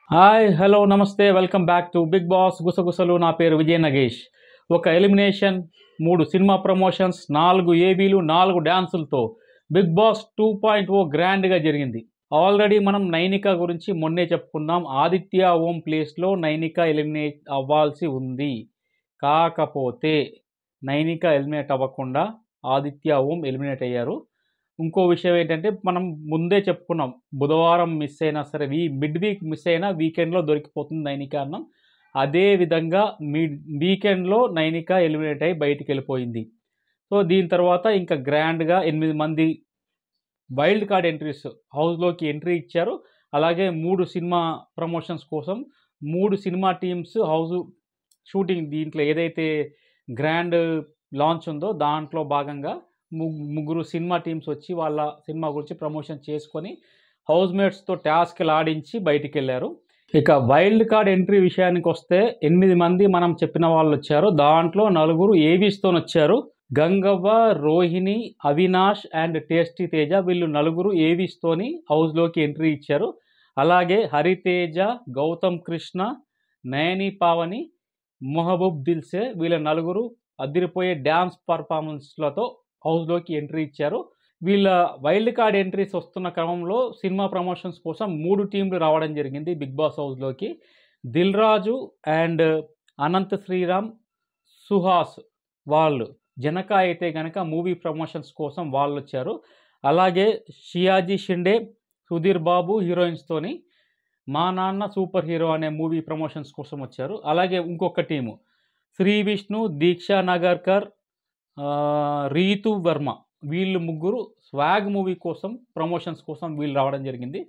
Hi hello నమస్తే welcome back to Bigg Boss గుసగుసలు. నా పేరు విజయ్ నగేష్. ఒక ఎలిమినేషన్, 3 సినిమా ప్రమోషన్స్, 4 ఏబీలు, 4 డ్యాన్సులతో బిగ్ బాస్ 2.0 గ్రాండ్గా జరిగింది. ఆల్రెడీ మనం నైనిక గురించి మొన్నే చెప్పుకున్నాం. ఆదిత్య ఓం ప్లేస్లో నైనిక ఎలిమినేట్ అవ్వాల్సి ఉంది. కాకపోతే నైనిక ఎలిమినేట్ అవ్వకుండా ఆదిత్య ఓం ఎలిమినేట్ అయ్యారు. ఇంకో విషయం ఏంటంటే, మనం ముందే చెప్పుకున్నాం, బుధవారం మిస్ అయినా సరే, మిడ్ వీక్ మిస్ అయినా వీకెండ్లో దొరికిపోతుంది నైనిక అన్నాం. అదే విధంగా వీకెండ్లో నైనిక ఎలిమినేట్ అయ్యి బయటికి వెళ్ళిపోయింది. సో దీని తర్వాత ఇంకా గ్రాండ్గా 8 మంది వైల్డ్ కార్డ్ ఎంట్రీస్ హౌస్లోకి ఎంట్రీ ఇచ్చారు. అలాగే 3 సినిమా ప్రమోషన్స్ కోసం 3 సినిమా టీమ్స్ హౌస్ షూటింగ్, దీంట్లో ఏదైతే గ్రాండ్ లాంచ్ ఉందో దాంట్లో భాగంగా ముగ్గురు సినిమా టీమ్స్ వచ్చి వాళ్ళ సినిమా గురించి ప్రమోషన్ చేసుకొని హౌస్మేట్స్తో టాస్క్లు ఆడించి బయటికి వెళ్ళారు. ఇక వైల్డ్ కార్డ్ ఎంట్రీ విషయానికి వస్తే 8 మంది మనం చెప్పిన వాళ్ళు వచ్చారు. దాంట్లో 4 ఏవీస్తో వచ్చారు. గంగవ్వ, రోహిణి, అవినాష్ అండ్ టేస్టీ తేజ, వీళ్ళు 4 ఏవీస్తోని హౌస్లోకి ఎంట్రీ ఇచ్చారు. అలాగే హరితేజ, గౌతమ్ కృష్ణ, నయని పావని, మొహబూబ్ దిల్సే, వీళ్ళ 4 అదిరిపోయే డ్యాన్స్ పర్ఫార్మెన్స్లతో హౌస్లోకి ఎంట్రీ ఇచ్చారు. వీళ్ళ వైల్డ్ కార్డ్ ఎంట్రీస్ వస్తున్న క్రమంలో సినిమా ప్రమోషన్స్ కోసం 3 టీంలు రావడం జరిగింది బిగ్ బాస్ హౌస్లోకి. దిల్ రాజు అండ్ అనంత్ శ్రీరామ్, సుహాస్ వాళ్ళు, జనక అయితే కనుక మూవీ ప్రమోషన్స్ కోసం వాళ్ళు వచ్చారు. అలాగే షియాజీ షిండే, సుధీర్ బాబు హీరోయిన్స్తోని మా నాన్న సూపర్ హీరో అనే మూవీ ప్రమోషన్స్ కోసం వచ్చారు. అలాగే ఇంకొక టీము శ్రీ విష్ణు, దీక్షా నగర్కర్, రీతు వర్మ, వీళ్ళు 3 స్వాగ్ మూవీ కోసం ప్రమోషన్స్ కోసం వీళ్ళు రావడం జరిగింది.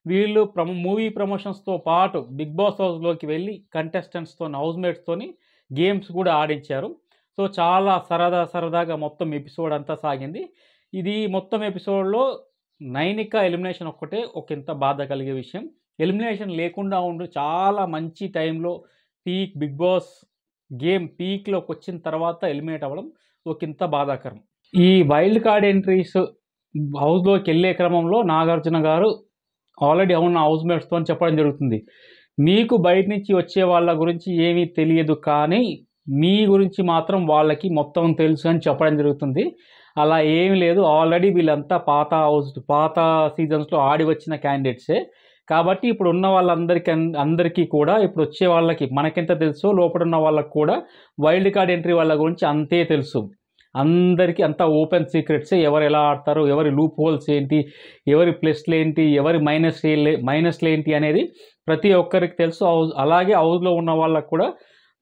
వీళ్ళు మూవీ ప్రమోషన్స్తో పాటు బిగ్ బాస్ హౌస్లోకి వెళ్ళి కంటెస్టెంట్స్తో, హౌస్మేట్స్తోని గేమ్స్ కూడా ఆడించారు. సో చాలా సరదాగా మొత్తం ఎపిసోడ్ అంతా సాగింది. ఇది మొత్తం ఎపిసోడ్లో నైనిక ఎలిమినేషన్ ఒక్కటే ఒకంత బాధ కలిగే విషయం. ఎలిమినేషన్ లేకుండా ఉండి చాలా మంచి టైంలో బిగ్ బాస్ గేమ్ పీక్లోకి వచ్చిన తర్వాత ఎలిమినేట్ అవ్వడం ఒకంత బాధాకరం. ఈ వైల్డ్ కార్డ్ ఎంట్రీస్ హౌస్లోకి వెళ్ళే క్రమంలో నాగార్జున గారు ఆల్రెడీ ఉన్న హౌస్మేట్స్తో చెప్పడం జరుగుతుంది, మీకు బయట నుంచి వచ్చే వాళ్ళ గురించి ఏమీ తెలియదు, కానీ మీ గురించి మాత్రం వాళ్ళకి మొత్తం తెలుసు అని చెప్పడం జరుగుతుంది. అలా ఏమీ లేదు. ఆల్రెడీ వీళ్ళంతా పాత సీజన్స్లో ఆడి వచ్చిన క్యాండిడేట్సే. కాబట్టి ఇప్పుడు ఉన్న అందరికీ కూడా, ఇప్పుడు వచ్చే వాళ్ళకి మనకెంత తెలుసో లోపల ఉన్న వాళ్ళకి కూడా వైల్డ్ కార్డ్ ఎంట్రీ వాళ్ళ గురించి అంతే తెలుసు. అందరికీ అంతా ఓపెన్ సీక్రెట్సే. ఎవరు ఎలా ఆడతారు, ఎవరి లూప్ హోల్స్ ఏంటి, ఎవరి ప్లస్లు ఏంటి, ఎవరి మైనస్లు ఏంటి అనేది ప్రతి ఒక్కరికి తెలుసు. అలాగే హౌస్లో ఉన్న వాళ్ళకు కూడా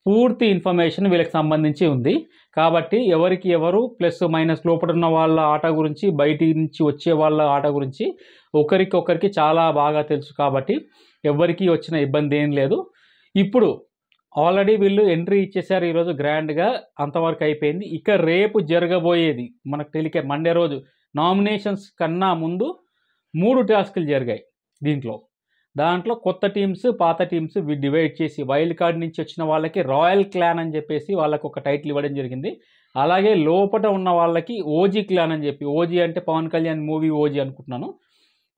పూర్తి ఇన్ఫర్మేషన్ వీళ్ళకి సంబంధించి ఉంది. కాబట్టి ఎవరికి ఎవరు ప్లస్ మైనస్, లోపల ఉన్న వాళ్ళ ఆట గురించి, బయటి నుంచి వచ్చే వాళ్ళ ఆట గురించి ఒకరికి చాలా బాగా తెలుసు. కాబట్టి ఎవరికి వచ్చిన ఇబ్బంది ఏం లేదు. ఇప్పుడు ఆల్రెడీ వీళ్ళు ఎంట్రీ ఇచ్చేసారు ఈరోజు గ్రాండ్గా, అంతవరకు అయిపోయింది. ఇక రేపు జరగబోయేది మనకు మండే రోజు నామినేషన్స్ కన్నా ముందు 3 టాస్కులు జరిగాయి. దాంట్లో కొత్త టీమ్స్, పాత టీమ్స్ డివైడ్ చేసి వైల్డ్ కార్డ్ నుంచి వచ్చిన వాళ్ళకి రాయల్ క్లాన్ అని చెప్పేసి వాళ్ళకి ఒక టైటిల్ ఇవ్వడం జరిగింది. అలాగే లోపల ఉన్న వాళ్ళకి ఓజీ క్లాన్ అని చెప్పి, ఓజీ అంటే పవన్ కళ్యాణ్ మూవీ ఓజీ అనుకుంటున్నాను,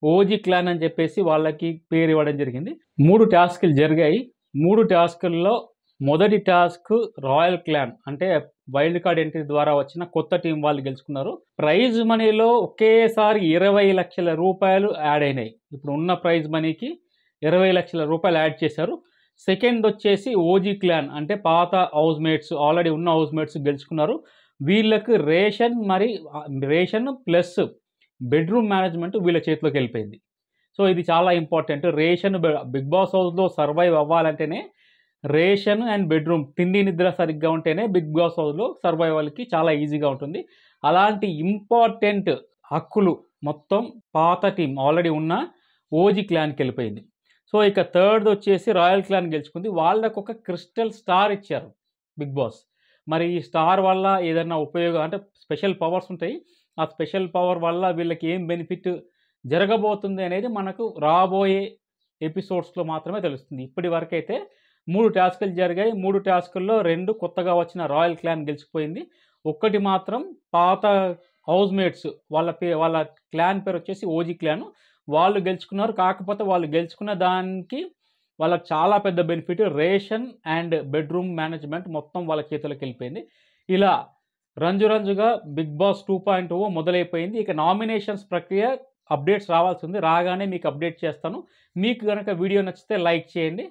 ఓజీ క్లాన్ అని చెప్పేసి వాళ్ళకి పేరు ఇవ్వడం జరిగింది. 3 టాస్కులు జరిగాయి. 3 టాస్కుల్లో మొదటి టాస్క్ రాయల్ క్లాన్, అంటే వైల్డ్ కార్డ్ ఎంట్రీ ద్వారా వచ్చిన కొత్త టీం వాళ్ళు గెలుచుకున్నారు. ప్రైజ్ మనీలో ఒకేసారి 20 లక్షల రూపాయలు యాడ్ అయినాయి. ఇప్పుడు ఉన్న ప్రైజ్ మనీకి 20 లక్షల రూపాయలు యాడ్ చేశారు. సెకండ్ వచ్చేసి ఓజీ క్లాన్, అంటే పాత హౌస్మేట్స్, ఆల్రెడీ ఉన్న హౌస్మేట్స్ గెలుచుకున్నారు. వీళ్ళకు రేషన్ ప్లస్ బెడ్రూమ్ మేనేజ్మెంట్ వీళ్ళ చేతిలోకి వెళ్ళిపోయింది. సో ఇది చాలా ఇంపార్టెంట్. రేషన్, బిగ్ బాస్ హౌస్లో సర్వైవ్ అవ్వాలంటేనే రేషన్ అండ్ బెడ్రూమ్, తిండి నిద్ర సరిగ్గా ఉంటేనే బిగ్ బాస్ హౌస్లో సర్వైవల్కి చాలా ఈజీగా ఉంటుంది. అలాంటి ఇంపార్టెంట్ హక్కులు మొత్తం పాత టీం, ఆల్రెడీ ఉన్న ఓజీ క్లాన్కి వెళ్ళిపోయింది. సో ఇక థర్డ్ వచ్చేసి రాయల్ క్లాన్ గెలుచుకుంది. వాళ్ళకు ఒక క్రిస్టల్ స్టార్ ఇచ్చారు బిగ్ బాస్. మరి ఈ స్టార్ వల్ల ఏదైనా ఉపయోగం, అంటే స్పెషల్ పవర్స్ ఉంటాయి, ఆ స్పెషల్ పవర్ వల్ల వీళ్ళకి ఏం బెనిఫిట్ జరగబోతుంది అనేది మనకు రాబోయే ఎపిసోడ్స్లో మాత్రమే తెలుస్తుంది. ఇప్పటి వరకైతే 3 టాస్కులు జరిగాయి. 3 టాస్కుల్లో 2 కొత్తగా వచ్చిన రాయల్ క్లాన్ గెలిచిపోయింది. ఒక్కటి మాత్రం పాత హౌస్మేట్స్, వాళ్ళ క్లాన్ పేరు వచ్చేసి ఓజీ క్లాన్, వాళ్ళు గెలుచుకున్నారు. కాకపోతే వాళ్ళు గెలుచుకున్న దానికి వాళ్ళకి చాలా పెద్ద benefit. Ration and bedroom management మొత్తం వాళ్ళ చేతులకు వెళ్ళిపోయింది. ఇలా రంజుగా బిగ్ బాస్ 2.0 మొదలైపోయింది. ఇక నామినేషన్స్ ప్రక్రియ అప్డేట్స్ రావాల్సి ఉంది. రాగానే మీకు అప్డేట్ చేస్తాను. మీకు కనుక వీడియో నచ్చితే లైక్ చేయండి.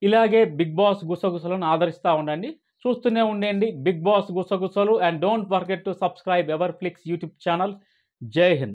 ఇలాగే బిగ్ బాస్ గుసగుసలను ఆదరిస్తూ ఉండండి. చూస్తూనే ఉండండి బిగ్ బాస్ గుసగుసలు. And don't forget to subscribe ever flicks YouTube channel. జై హింద్.